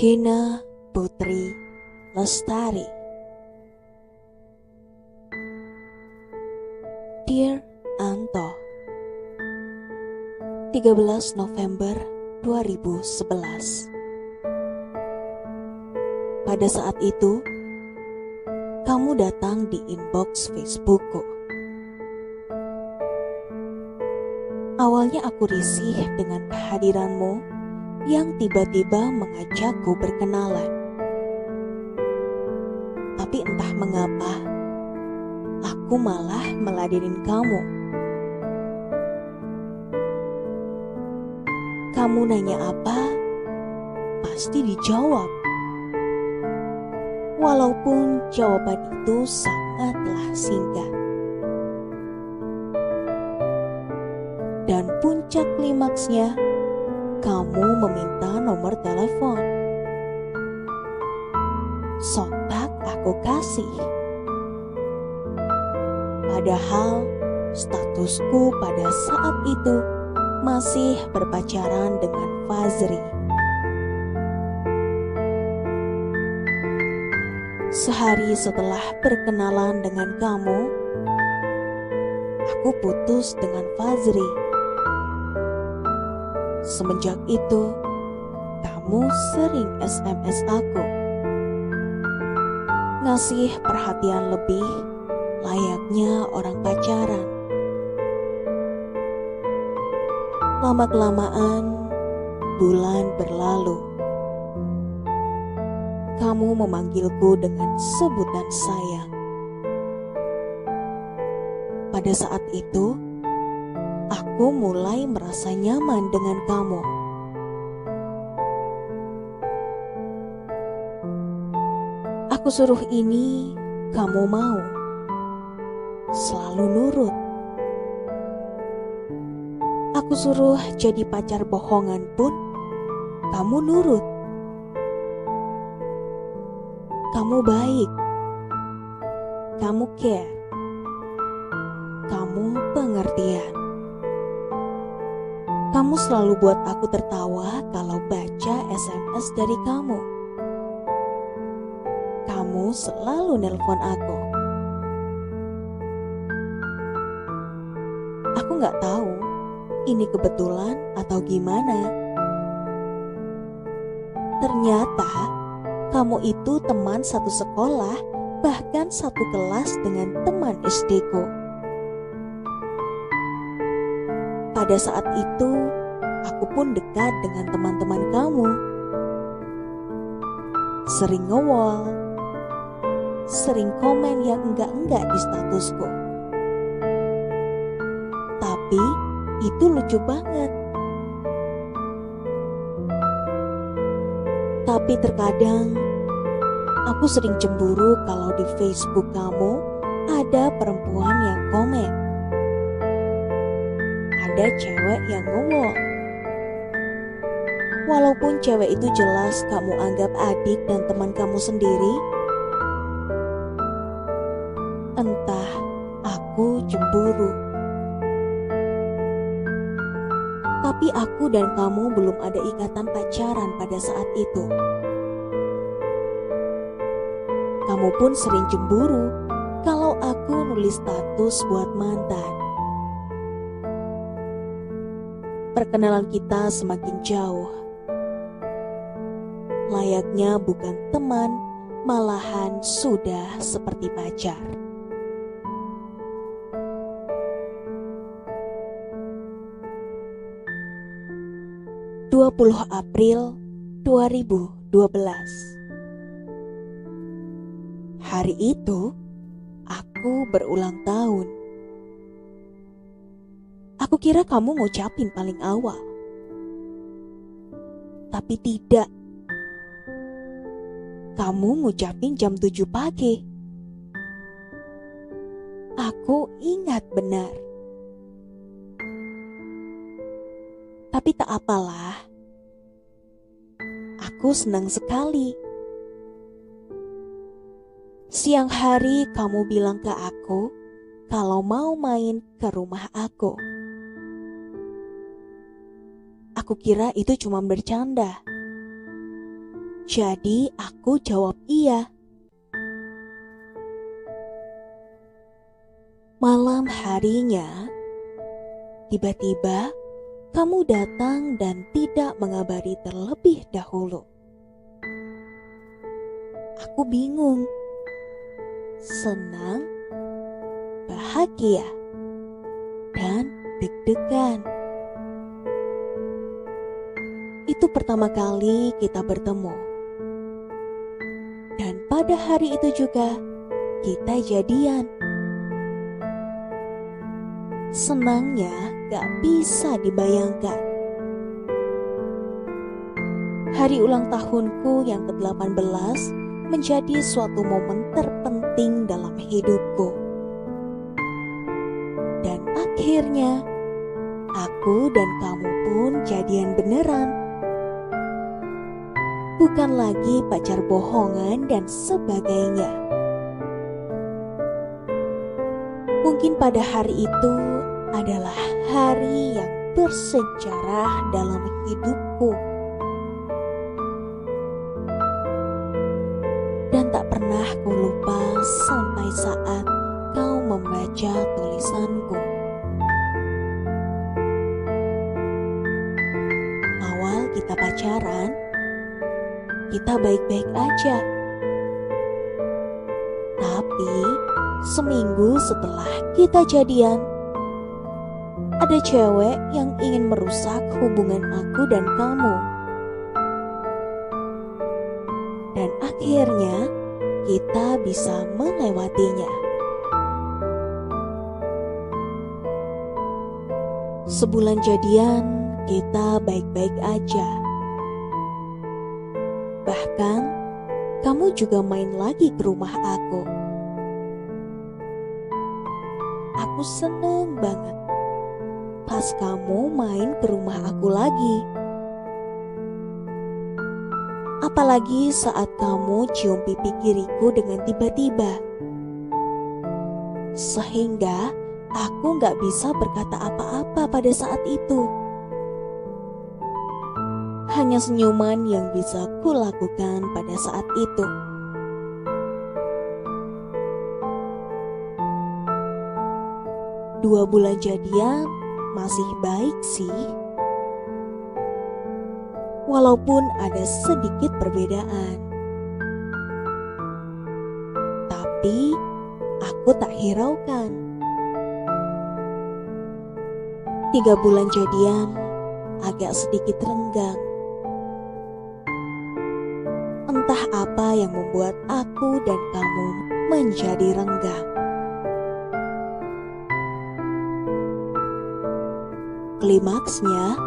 Gina Putri Lestari. Dear Anto, 13 November 2011. Pada saat itu, kamu datang di inbox Facebookku. Awalnya aku risih dengan kehadiranmu yang tiba-tiba mengajakku berkenalan. Tapi entah mengapa, aku malah meladenin kamu. Kamu nanya apa, pasti dijawab. Walaupun jawaban itu sangatlah singkat. Dan puncak klimaksnya, kamu meminta nomor telepon. Sontak aku kasih. Padahal statusku pada saat itu masih berpacaran dengan Fazri. Sehari setelah berkenalan dengan kamu, aku putus dengan Fazri. Semenjak itu, kamu sering SMS aku, ngasih perhatian lebih layaknya orang pacaran. Lama-kelamaan, bulan berlalu. Kamu memanggilku dengan sebutan sayang. Pada saat itu, aku mulai merasa nyaman dengan kamu. Aku suruh ini, kamu mau. Selalu nurut. Aku suruh jadi pacar bohongan pun, kamu nurut. Kamu baik. Kamu care. Kamu pengertian. Kamu selalu buat aku tertawa kalau baca SMS dari kamu. Kamu selalu nelpon aku. Aku gak tahu ini kebetulan atau gimana. Ternyata kamu itu teman satu sekolah, bahkan satu kelas dengan teman SD-ku. Pada saat itu, aku pun dekat dengan teman-teman kamu. Sering nge-wall, sering komen yang enggak-enggak di statusku. Tapi itu lucu banget. Tapi terkadang aku sering cemburu kalau di Facebook kamu ada perempuan yang komen. Ada cewek yang nge-wall. Walaupun cewek itu jelas kamu anggap adik dan teman kamu sendiri, entah aku cemburu. Tapi aku dan kamu belum ada ikatan pacaran pada saat itu. Kamu pun sering cemburu kalau aku nulis status buat mantan. Perkenalan kita semakin jauh. Layaknya bukan teman, malahan sudah seperti pacar. 20 April 2012. Hari itu, aku berulang tahun. Aku kira kamu ngucapin paling awal. Tapi tidak. Kamu ngucapin jam 7 pagi. Aku ingat benar. Tapi tak apalah. Aku senang sekali. Siang hari kamu bilang ke aku kalau mau main ke rumah aku. Aku kira itu cuma bercanda. Jadi aku jawab iya. Malam harinya, tiba-tiba kamu datang dan tidak mengabari terlebih dahulu. Aku bingung, senang, bahagia, dan deg-degan. Itu pertama kali kita bertemu. Dan pada hari itu juga kita jadian. Senangnya gak bisa dibayangkan. Hari ulang tahunku yang ke-18 menjadi suatu momen terpenting dalam hidupku. Dan akhirnya, aku dan kamu pun jadian beneran. Bukan lagi pacar bohongan dan sebagainya. Mungkin pada hari itu adalah hari yang bersejarah dalam hidupku. Dan tak pernah ku lupa sampai saat kau membaca tulisanku. Awal kita pacaran, kita baik-baik aja. Tapi seminggu setelah kita jadian, ada cewek yang ingin merusak hubungan aku dan kamu. Dan akhirnya kita bisa melewatinya. Sebulan jadian, kita baik-baik aja. Bahkan, kamu juga main lagi ke rumah aku. Aku seneng banget pas kamu main ke rumah aku lagi. Apalagi saat kamu cium pipi kiriku dengan tiba-tiba. Sehingga aku gak bisa berkata apa-apa pada saat itu. Hanya senyuman yang bisa kulakukan pada saat itu. Dua bulan jadian masih baik sih. Walaupun ada sedikit perbedaan. Tapi aku tak hiraukan. 3 bulan jadian agak sedikit renggang. Entah apa yang membuat aku dan kamu menjadi renggang. Klimaksnya,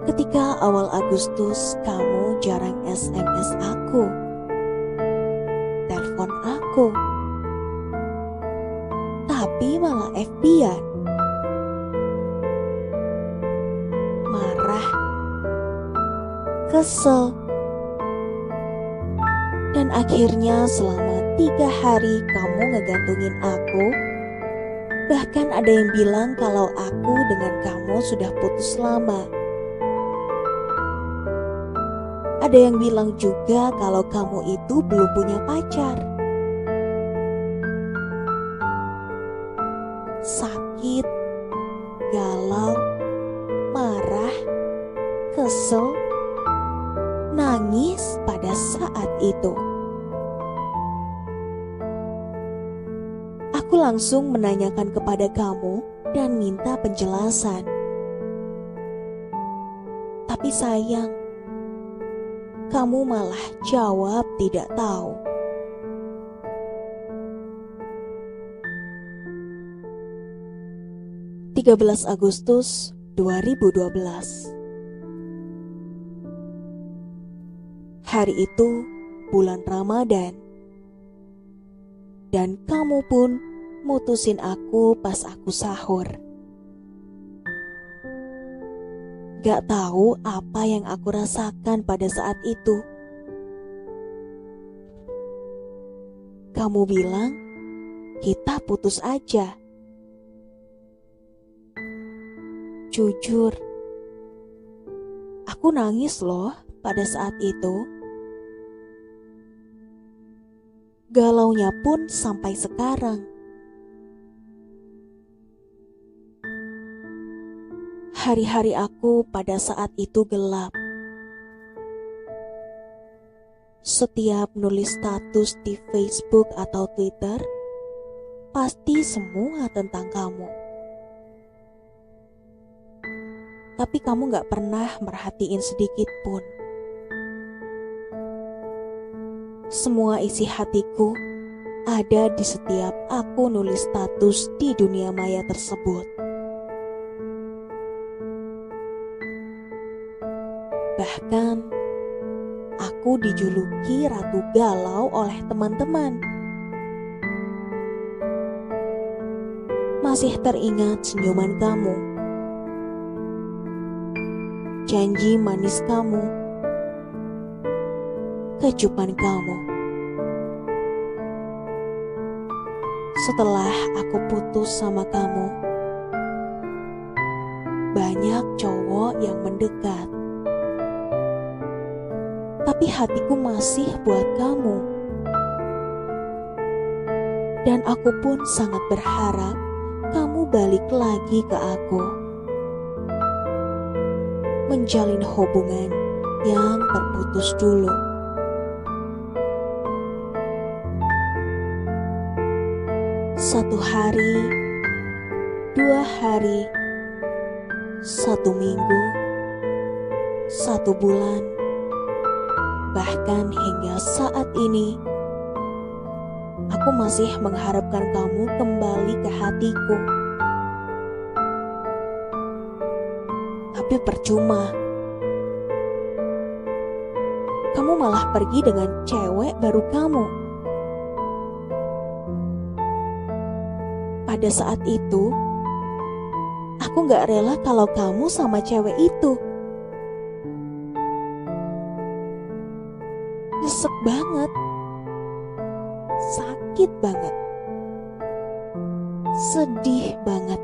ketika awal Agustus kamu jarang SMS aku, telepon aku, tapi malah FB-an. Marah, kesel, dan akhirnya selama 3 hari kamu ngegantungin aku. Bahkan ada yang bilang kalau aku dengan kamu sudah putus lama. Ada yang bilang juga kalau kamu itu belum punya pacar. Sakit, galau, marah, kesel, nangis pada saat itu. Aku langsung menanyakan kepada kamu dan minta penjelasan. Tapi sayang, kamu malah jawab tidak tahu. (13 Agustus 2012). Hari itu bulan Ramadan. Dan kamu pun mutusin aku pas aku sahur. Gak tahu apa yang aku rasakan pada saat itu. Kamu bilang, kita putus aja. Jujur, aku nangis loh pada saat itu. Galaunya pun sampai sekarang. Hari-hari aku pada saat itu gelap. Setiap nulis status di Facebook atau Twitter, pasti semua tentang kamu. Tapi kamu gak pernah merhatiin sedikit pun. Semua isi hatiku ada di setiap aku nulis status di dunia maya tersebut. Bahkan, aku dijuluki Ratu Galau oleh teman-teman. Masih teringat senyuman kamu, janji manis kamu, kejutan kamu. Setelah aku putus sama kamu, banyak cowok yang mendekat. Tapi hatiku masih buat kamu. Dan aku pun sangat berharap kamu balik lagi ke aku. Menjalin hubungan yang terputus dulu. Satu hari, 2 hari, 1 minggu, 1 bulan, bahkan hingga saat ini, aku masih mengharapkan kamu kembali ke hatiku. Tapi percuma. Kamu malah pergi dengan cewek baru kamu. Pada saat itu, aku gak rela kalau kamu sama cewek itu. Nyesek banget, sakit banget, sedih banget.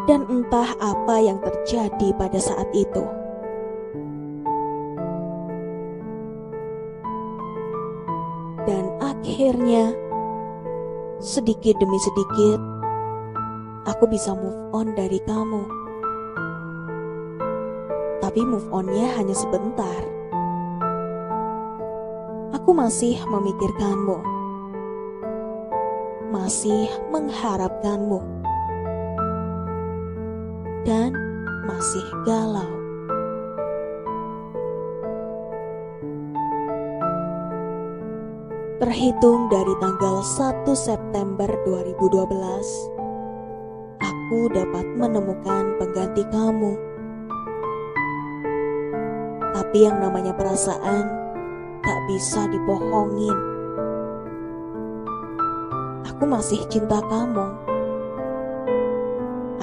Dan entah apa yang terjadi pada saat itu. Dan akhirnya, sedikit demi sedikit, aku bisa move on dari kamu. Tapi move on-nya hanya sebentar. Aku masih memikirkanmu, masih mengharapkanmu, dan masih galau. Terhitung dari tanggal 1 September 2012, aku dapat menemukan pengganti kamu. Tapi yang namanya perasaan tak bisa dibohongin. Aku masih cinta kamu.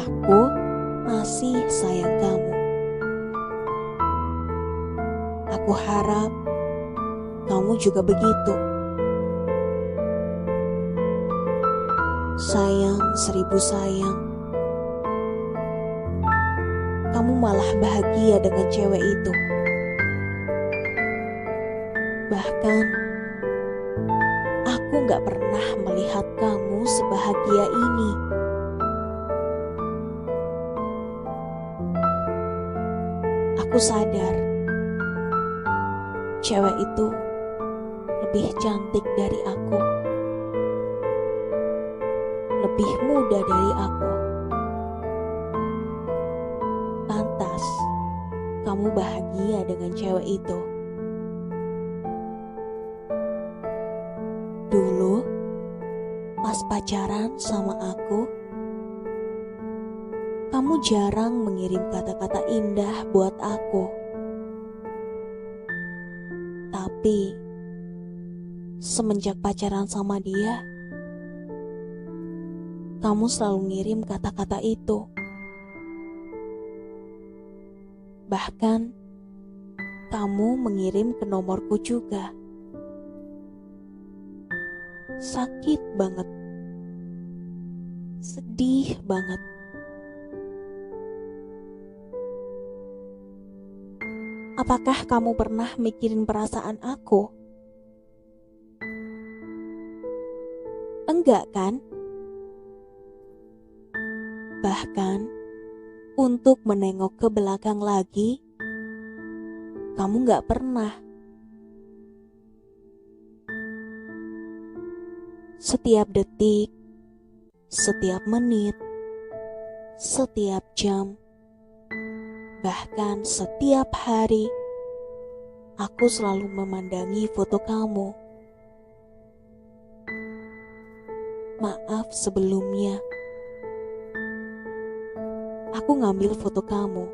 Aku masih sayang kamu. Aku harap kamu juga begitu. Sayang 1000 sayang. Kamu malah bahagia dengan cewek itu. Bahkan, aku gak pernah melihat kamu sebahagia ini. Aku sadar, cewek itu lebih cantik dari aku, lebih muda dari aku. Pantas kamu bahagia dengan cewek itu. Dulu, pas pacaran sama aku, kamu jarang mengirim kata-kata indah buat aku. Tapi, semenjak pacaran sama dia, kamu selalu ngirim kata-kata itu. Bahkan, kamu mengirim ke nomorku juga. Sakit banget, sedih banget. Apakah kamu pernah mikirin perasaan aku? Enggak kan? Bahkan untuk menengok ke belakang lagi, kamu gak pernah. Setiap detik, setiap menit, setiap jam, bahkan setiap hari, aku selalu memandangi foto kamu. Maaf sebelumnya. Aku ngambil foto kamu.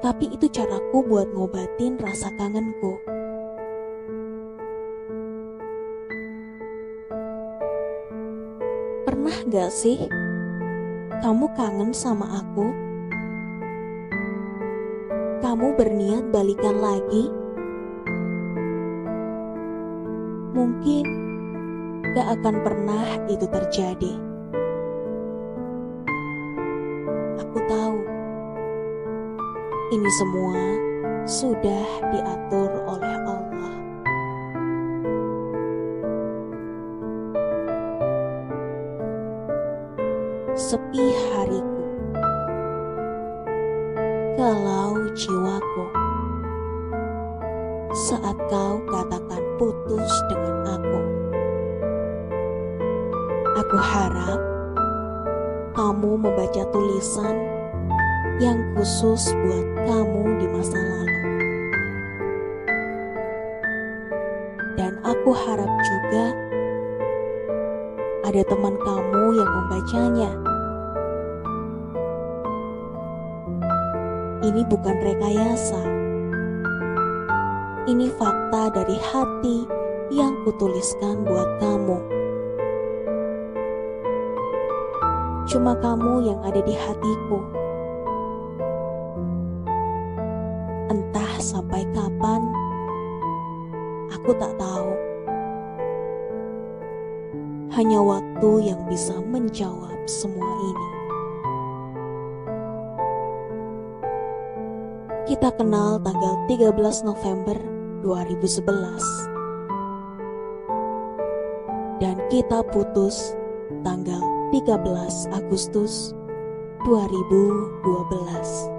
Tapi itu caraku buat ngobatin rasa kangenku. Pernah gak sih kamu kangen sama aku? Kamu berniat balikan lagi? Mungkin gak akan pernah itu terjadi. Aku tahu ini semua sudah diatur oleh Allah. Sepi hariku, galau jiwaku, saat kau katakan putus dengan aku. Aku harap kamu membaca tulisan yang khusus buat kamu di masa lalu. Dan aku harap juga ada teman kamu yang membacanya. Ini bukan rekayasa. Ini fakta dari hati yang kutuliskan buat kamu. Cuma kamu yang ada di hatiku. Entah sampai kapan, aku tak tahu. Hanya waktu yang bisa menjawab semua ini. Kita kenal tanggal 13 November 2011. Dan kita putus tanggal 13 Agustus 2012.